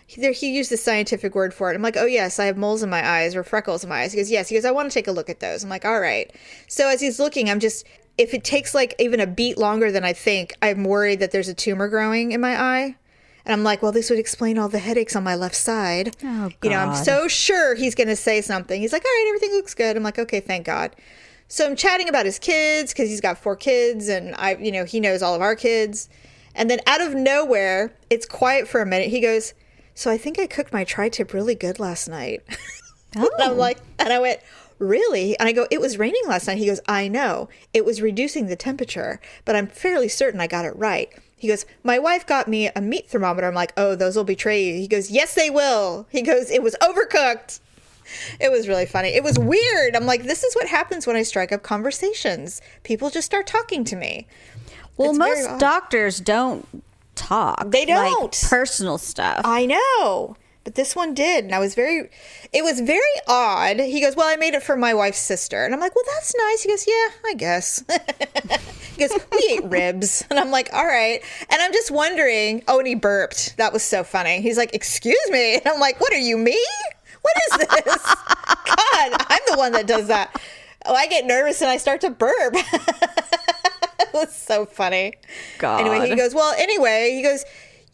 [SPEAKER 1] he used the scientific word for it. I'm like, oh yes, I have moles in my eyes or freckles in my eyes. He goes, yes. He goes, I want to take a look at those. I'm like, all right. So as he's looking, if it takes like even a beat longer than I think, I'm worried that there's a tumor growing in my eye. And I'm like, well, this would explain all the headaches on my left side. Oh, God. I'm so sure he's going to say something. He's like, all right, everything looks good. I'm like, okay, thank God. So I'm chatting about his kids because he's got 4 kids and he knows all of our kids. And then out of nowhere, it's quiet for a minute. He goes, so I think I cooked my tri-tip really good last night. Oh. And I went, really? And I go, it was raining last night. He goes, I know. It was reducing the temperature, but I'm fairly certain I got it right. He goes, my wife got me a meat thermometer. I'm like, oh, those will betray you. He goes, yes, they will. He goes, it was overcooked. It was really funny. It was weird. I'm like, this is what happens when I strike up conversations. People just start talking to me.
[SPEAKER 3] Well,
[SPEAKER 1] It's very
[SPEAKER 3] most
[SPEAKER 1] odd.
[SPEAKER 3] doctors don't talk.
[SPEAKER 1] They don't.
[SPEAKER 3] Like personal stuff.
[SPEAKER 1] I know. But this one did. And it was very odd. He goes, well, I made it for my wife's sister. And I'm like, well, that's nice. He goes, yeah, I guess. He goes, we ate ribs. And I'm like, all right. And I'm just wondering, oh, and he burped. That was so funny. He's like, excuse me. And I'm like, what are you, me? What is this? God, I'm the one that does that. Oh, I get nervous and I start to burp. It was so funny.
[SPEAKER 3] God.
[SPEAKER 1] Anyway, he goes,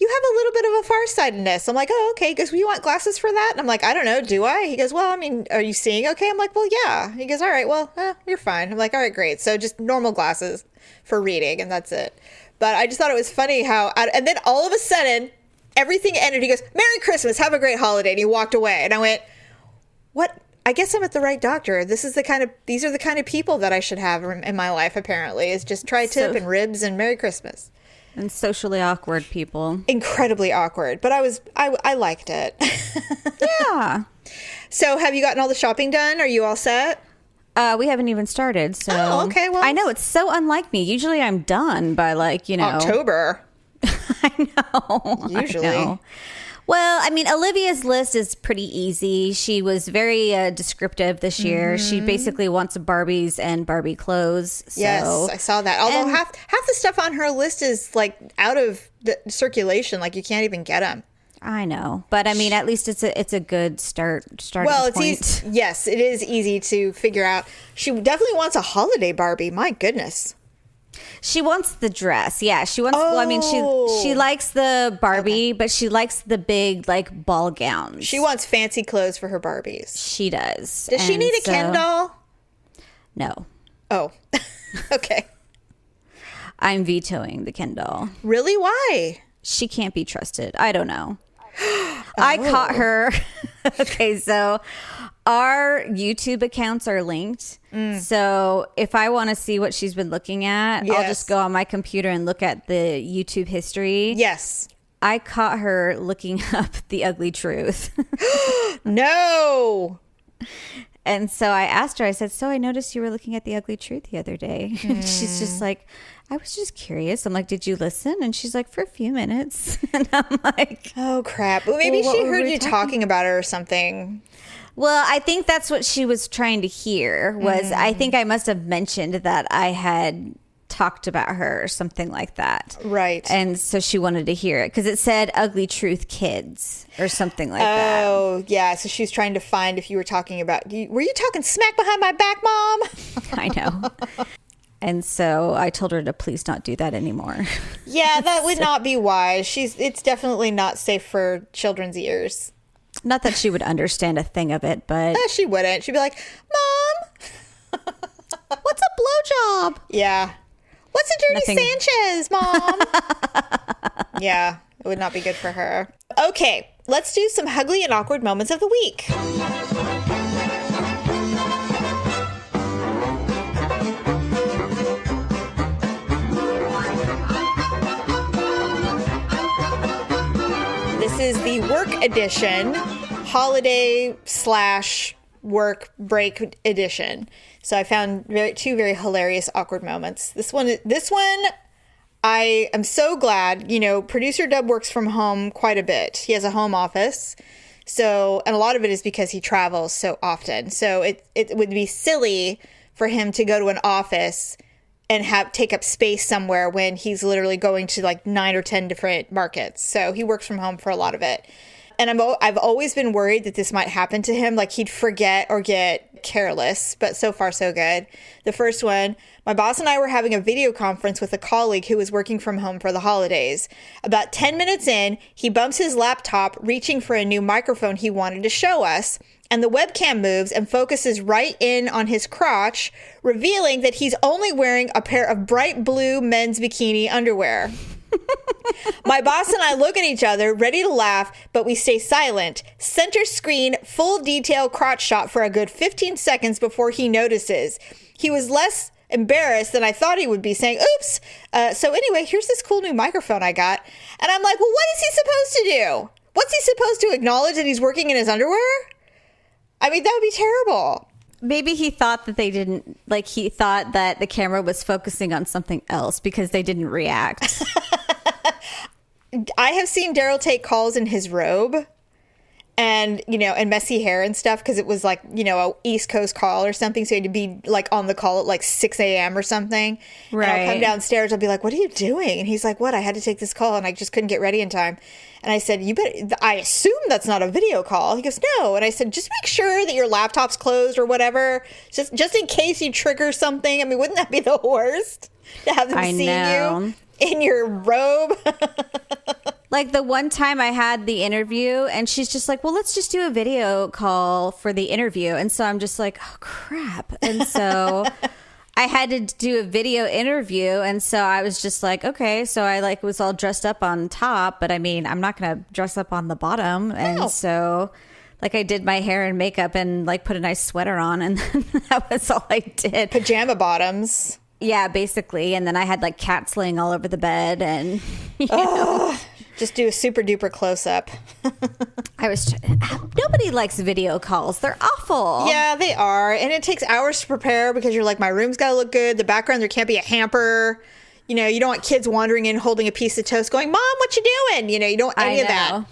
[SPEAKER 1] you have a little bit of a farsightedness. I'm like, oh, okay. He goes, well, you want glasses for that? And I'm like, I don't know. Do I? He goes, well, I mean, are you seeing okay? I'm like, well, yeah. He goes, all right, well, you're fine. I'm like, all right, great. So just normal glasses for reading, and that's it. But I just thought it was funny how, and then all of a sudden, everything ended. He goes, Merry Christmas. Have a great holiday. And he walked away. And I went, what? I guess I'm at the right doctor. These are the kind of people that I should have in my life, apparently, is just tri-tip and ribs and Merry Christmas.
[SPEAKER 3] And socially awkward people.
[SPEAKER 1] Incredibly awkward, but I liked it.
[SPEAKER 3] Yeah.
[SPEAKER 1] So have you gotten all the shopping done? Are you all set?
[SPEAKER 3] We haven't even started, so.
[SPEAKER 1] Oh, okay, well.
[SPEAKER 3] I know, it's so unlike me. Usually I'm done by
[SPEAKER 1] October.
[SPEAKER 3] I know.
[SPEAKER 1] Usually.
[SPEAKER 3] I know. Well, I mean, Olivia's list is pretty easy. She was very descriptive this year.
[SPEAKER 1] Mm-hmm.
[SPEAKER 3] She basically wants Barbies and Barbie clothes. So.
[SPEAKER 1] Yes, I saw that. Although half the stuff on her list is like out of the circulation, like you can't even get them.
[SPEAKER 3] I know, but I mean, at least it's a good starting
[SPEAKER 1] Well, it's
[SPEAKER 3] point.
[SPEAKER 1] easy. Yes, it is easy to figure out. She definitely wants a holiday Barbie. My goodness.
[SPEAKER 3] She wants the dress. Yeah, she wants. Well, I mean, she likes the Barbie, but she likes the big like ball gowns.
[SPEAKER 1] She wants fancy clothes for her Barbies.
[SPEAKER 3] She does.
[SPEAKER 1] Does she need a Ken doll?
[SPEAKER 3] No.
[SPEAKER 1] Oh, okay.
[SPEAKER 3] I'm vetoing the Ken doll.
[SPEAKER 1] Really? Why?
[SPEAKER 3] She can't be trusted. I don't know. I caught her. Okay, so our YouTube accounts are linked. So if I want to see what she's been looking at, I'll just go on my computer and look at the YouTube history.
[SPEAKER 1] Yes.
[SPEAKER 3] I caught her looking up The Ugly Truth.
[SPEAKER 1] No.
[SPEAKER 3] And so I asked her, I said, so I noticed you were looking at The Ugly Truth the other day. And she's just like, I was just curious. I'm like, did you listen? And she's like, for a few minutes. And I'm like,
[SPEAKER 1] oh, crap. Well, maybe
[SPEAKER 3] Well,
[SPEAKER 1] she
[SPEAKER 3] what were
[SPEAKER 1] heard
[SPEAKER 3] we
[SPEAKER 1] you talking about it or something.
[SPEAKER 3] well, I think that's what she was trying to hear was I think I must have mentioned that I had talked about her or something like that.
[SPEAKER 1] Right.
[SPEAKER 3] And so she wanted to hear it because it said Ugly Truth Kids or something like that.
[SPEAKER 1] Oh, yeah. So she was trying to find if you were talking about, were you talking smack behind my back, Mom?
[SPEAKER 3] I know. And so I told her to please not do that anymore.
[SPEAKER 1] Yeah, that would not be wise. It's definitely not safe for children's ears.
[SPEAKER 3] Not that she would understand a thing of it, but
[SPEAKER 1] She wouldn't. She'd be like, Mom,
[SPEAKER 3] what's a blowjob?
[SPEAKER 1] yeah. What's a dirty
[SPEAKER 3] Nothing.
[SPEAKER 1] Sanchez, Mom? Yeah, it would not be good for her. Okay, let's do some ugly and awkward moments of the week. This is the work edition, holiday / work break edition. So I found two very hilarious awkward moments. This one, I am so glad. Producer Dub works from home quite a bit. He has a home office, and a lot of it is because he travels so often. So it would be silly for him to go to an office and take up space somewhere when he's literally going to like 9 or 10 different markets. So he works from home for a lot of it. And I've always been worried that this might happen to him, like he'd forget or get careless, but so far so good. The first one, my boss and I were having a video conference with a colleague who was working from home for the holidays. About 10 minutes in, he bumps his laptop, reaching for a new microphone he wanted to show us, and the webcam moves and focuses right in on his crotch, revealing that he's only wearing a pair of bright blue men's bikini underwear. My boss and I look at each other, ready to laugh, but we stay silent. Center screen, full detail crotch shot for a good 15 seconds before he notices. He was less embarrassed than I thought he would be, saying, oops. So anyway, here's this cool new microphone I got. And I'm like, well, what is he supposed to do? What's he supposed to acknowledge that he's working in his underwear? I mean, that would be terrible.
[SPEAKER 3] Maybe he thought that they didn't, like, he thought that the camera was focusing on something else because they didn't react.
[SPEAKER 1] I have seen Daryl take calls in his robe and, you know, and messy hair and stuff because it was like, you know, a East Coast call or something. So he had to be like on the call at like 6 a.m. or something.
[SPEAKER 3] Right.
[SPEAKER 1] And I'll come downstairs. I'll be like, what are you doing? And he's like, what? I had to take this call and I just couldn't get ready in time. And I said, I assume that's not a video call. He goes, no. And I said, just make sure that your laptop's closed or whatever. Just in case you trigger something. I mean, wouldn't that be the worst to have them see you in your robe?
[SPEAKER 3] Like the one time I had the interview and she's just like, well, let's just do a video call for the interview. And so I'm just like, oh, crap. And so I had to do a video interview. And so I was just like, okay. So I like was all dressed up on top, but I mean, I'm not going to dress up on the bottom. No. And so like I did my hair and makeup and like put a nice sweater on. And that was all I did.
[SPEAKER 1] Pajama bottoms.
[SPEAKER 3] Yeah, basically. And then I had like cats laying all over the bed and, you know.
[SPEAKER 1] Just do a super duper close up.
[SPEAKER 3] Nobody likes video calls. They're awful.
[SPEAKER 1] Yeah, they are. And it takes hours to prepare because you're like, my room's got to look good. The background, there can't be a hamper. You know, you don't want kids wandering in holding a piece of toast going, Mom, what you doing? You know, you don't want any of that.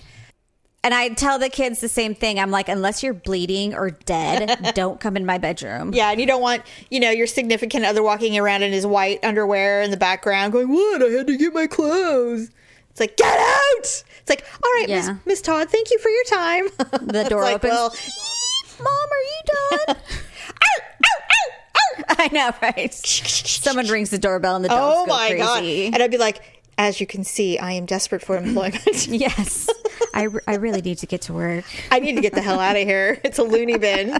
[SPEAKER 3] And I tell the kids the same thing. I'm like, unless you're bleeding or dead, don't come in my bedroom.
[SPEAKER 1] Yeah, and you don't want, you know, your significant other walking around in his white underwear in the background going, what? I had to get my clothes. It's like, get out! It's like, all right, yeah. Miss Todd, thank you for your time.
[SPEAKER 3] The door
[SPEAKER 1] like,
[SPEAKER 3] opens.
[SPEAKER 1] Well,
[SPEAKER 3] Mom, are you done? I know, right? Someone rings the doorbell and the dogs go crazy. God.
[SPEAKER 1] And I'd be like, as you can see, I am desperate for employment.
[SPEAKER 3] Yes. I really need to get to work.
[SPEAKER 1] I need to get the hell out of here. It's a loony bin.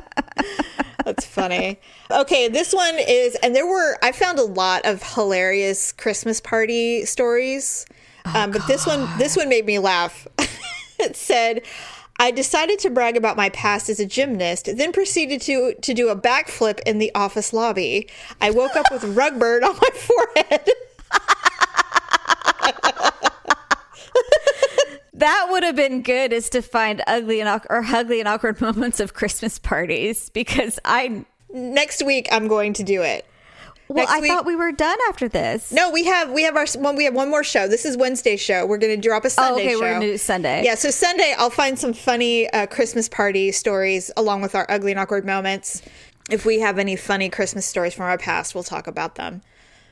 [SPEAKER 1] That's funny. Okay, this one is, and I found a lot of hilarious Christmas party stories. But this one made me laugh. It said, I decided to brag about my past as a gymnast, then proceeded to do a backflip in the office lobby. I woke up with rug burn on my forehead.
[SPEAKER 3] That would have been good, is to find ugly and awkward moments of Christmas parties, because
[SPEAKER 1] next week I'm going to do it.
[SPEAKER 3] Well, I thought we were done after this.
[SPEAKER 1] No, we have one more show. This is Wednesday's show. We're going to drop a Sunday show.
[SPEAKER 3] Okay, we're going to do Sunday.
[SPEAKER 1] Yeah, so Sunday I'll find some funny Christmas party stories along with our ugly and awkward moments. If we have any funny Christmas stories from our past, we'll talk about them.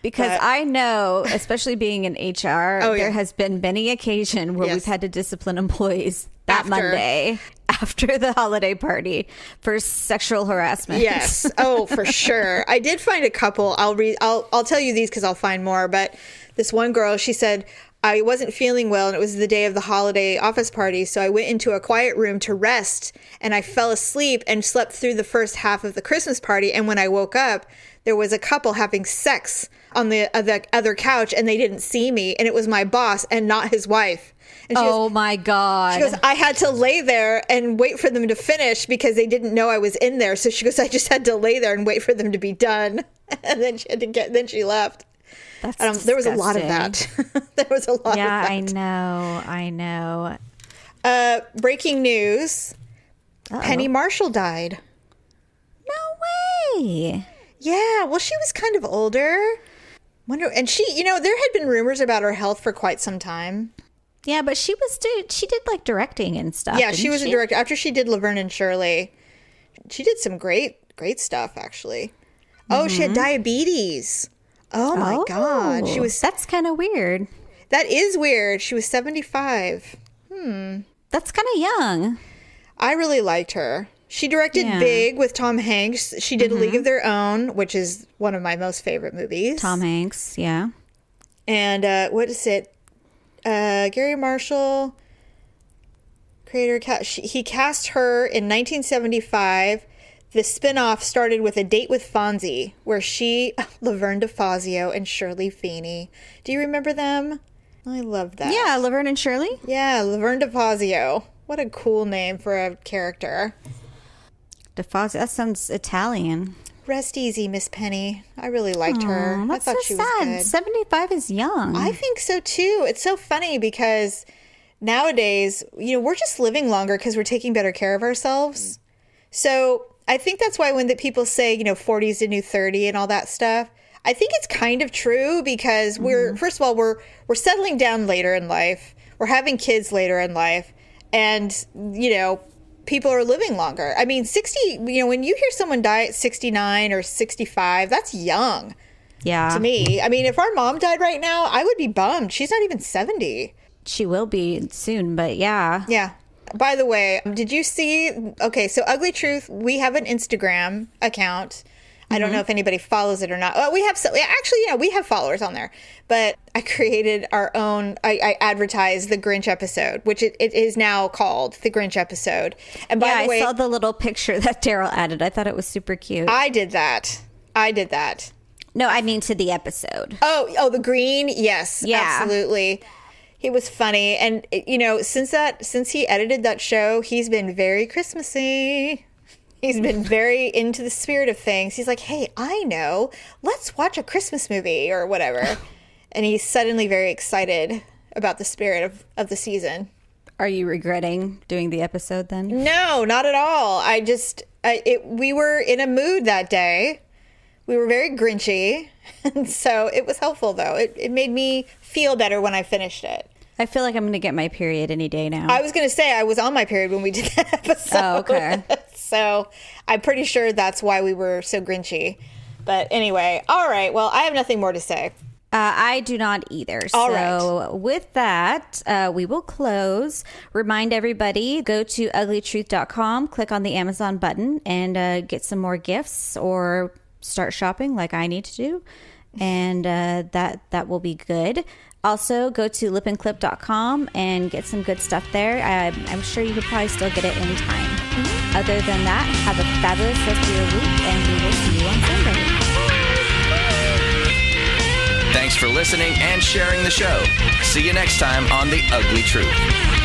[SPEAKER 3] Because I know, especially being in HR, there has been many occasion where we've had to discipline employees Monday after the holiday party for sexual harassment.
[SPEAKER 1] Yes. Oh, for sure. I did find a couple. I'll tell you these because I'll find more. But this one girl, she said, I wasn't feeling well and it was the day of the holiday office party. So I went into a quiet room to rest and I fell asleep and slept through the first half of the Christmas party. And when I woke up, there was a couple having sex on the other couch and they didn't see me. And it was my boss and not his wife. And she goes,
[SPEAKER 3] my God.
[SPEAKER 1] She goes, I had to lay there and wait for them to finish because they didn't know I was in there. So she goes, I just had to lay there and wait for them to be done. And then then she left.
[SPEAKER 3] That's
[SPEAKER 1] there was a lot of that. There was a lot of that.
[SPEAKER 3] Yeah, I know.
[SPEAKER 1] Breaking news. Uh-oh. Penny Marshall died.
[SPEAKER 3] No way.
[SPEAKER 1] Yeah, well, she was kind of older. And she, there had been rumors about her health for quite some time.
[SPEAKER 3] Yeah, but she did like directing and stuff.
[SPEAKER 1] Yeah, she was a director. After she did Laverne and Shirley, she did some great stuff, actually. Mm-hmm. Oh, she had diabetes. Oh my God.
[SPEAKER 3] That's kind of weird.
[SPEAKER 1] That is weird. She was 75.
[SPEAKER 3] That's kind of young.
[SPEAKER 1] I really liked her. She directed Big with Tom Hanks. She did A League of Their Own, which is one of my most favorite movies.
[SPEAKER 3] Tom Hanks, yeah.
[SPEAKER 1] And what is it? Gary Marshall, creator, he cast her in 1975. The spinoff started with A Date with Fonzie, where Laverne DeFazio and Shirley Feeney. Do you remember them? I love that.
[SPEAKER 3] Yeah, Laverne and Shirley.
[SPEAKER 1] Yeah, Laverne DeFazio. What a cool name for a character.
[SPEAKER 3] DeFazio, that sounds Italian.
[SPEAKER 1] Rest easy, Miss Penny. I really liked her.
[SPEAKER 3] That's
[SPEAKER 1] I thought
[SPEAKER 3] so
[SPEAKER 1] she was
[SPEAKER 3] sad.
[SPEAKER 1] good.
[SPEAKER 3] 75 is young.
[SPEAKER 1] I think so too. It's so funny because nowadays, we're just living longer because we're taking better care of ourselves. So I think that's why when the people say, 40 is the new 30 and all that stuff, I think it's kind of true because first of all, we're settling down later in life. We're having kids later in life. And, people are living longer. I mean, 60, when you hear someone die at 69 or 65, that's young.
[SPEAKER 3] Yeah.
[SPEAKER 1] To me. I mean, if our mom died right now, I would be bummed. She's not even 70.
[SPEAKER 3] She will be soon, but yeah.
[SPEAKER 1] Yeah. By the way, did you see? Okay, so Ugly Truth, we have an Instagram account. I don't know if anybody follows it or not. Well, we have we have followers on there. But I created our own. I advertised the Grinch episode, which it is now called the Grinch episode. And by the way,
[SPEAKER 3] I saw the little picture that Daryl added. I thought it was super cute.
[SPEAKER 1] I did that.
[SPEAKER 3] No, I mean to the episode.
[SPEAKER 1] Oh, the green. Yes,
[SPEAKER 3] Yeah.
[SPEAKER 1] absolutely. He was funny, and since he edited that show, he's been very Christmassy. He's been very into the spirit of things. He's like, hey, I know. Let's watch a Christmas movie or whatever. And he's suddenly very excited about the spirit of the season.
[SPEAKER 3] Are you regretting doing the episode then?
[SPEAKER 1] No, not at all. We were in a mood that day. We were very Grinchy. And so it was helpful, though. It made me feel better when I finished it.
[SPEAKER 3] I feel like I'm going to get my period any day now.
[SPEAKER 1] I was going to say I was on my period when we did that episode.
[SPEAKER 3] Oh, okay.
[SPEAKER 1] So I'm pretty sure that's why we were so Grinchy. But anyway, all right. Well, I have nothing more to say.
[SPEAKER 3] I do not either.
[SPEAKER 1] All
[SPEAKER 3] so with that, we will close. Remind everybody, go to uglytruth.com, click on the Amazon button, and get some more gifts or start shopping like I need to do. And that will be good. Also, go to lipandclip.com and get some good stuff there. I'm sure you could probably still get it anytime. Mm-hmm. Other than that, have a fabulous rest of your week, and we will see you on Sunday.
[SPEAKER 2] Thanks for listening and sharing the show. See you next time on The Ugly Truth.